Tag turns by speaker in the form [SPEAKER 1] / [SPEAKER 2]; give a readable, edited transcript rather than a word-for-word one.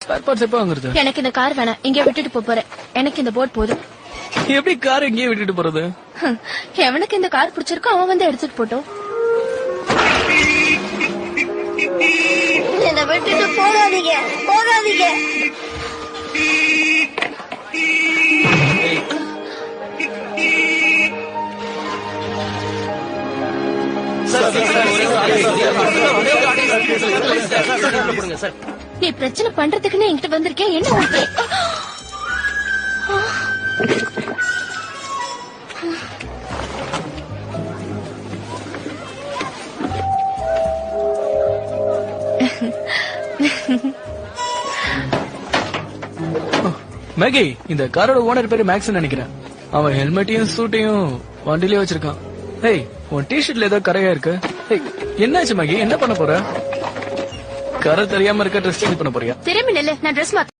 [SPEAKER 1] Spare parts எப்ப வாங்குறது?
[SPEAKER 2] எனக்கு இந்த கார் வேணாம், இங்கே விட்டுட்டு போறேன். எனக்கு இந்த போட் போதும்.
[SPEAKER 1] எப்படி கார் எங்கேயே விட்டுட்டு போறது?
[SPEAKER 2] எவனுக்கு இந்த கார் பிடிச்சிருக்கோ அவன் வந்து எடுத்துட்டு போட்டோம்.
[SPEAKER 3] என்ன விட்டுட்டு போகாதீங்க, போகாதீங்க.
[SPEAKER 2] நீ பிரச்சனை பண்றதுக்குன்னு என்கிட்ட வந்திருக்கேன். என்ன உனக்கு?
[SPEAKER 1] மேகி, இந்த காரோட ஓனர் பேரு மேக்ஸ் நினைக்கிறேன். அவன் ஹெல்மெட்டையும் சூட்டையும் வண்டியிலே வச்சிருக்கான். ஏய், உன் டிஷர்ட்ல ஏதோ கரையா இருக்கு. என்னாச்சு மேகி? என்ன பண்ண போற? கரை தெரியாம இருக்க ட்ரெஸ் சேஞ்ச் பண்ண போறியா?
[SPEAKER 2] திரும்பி நெல்லு, நான் ட்ரெஸ் மாத்த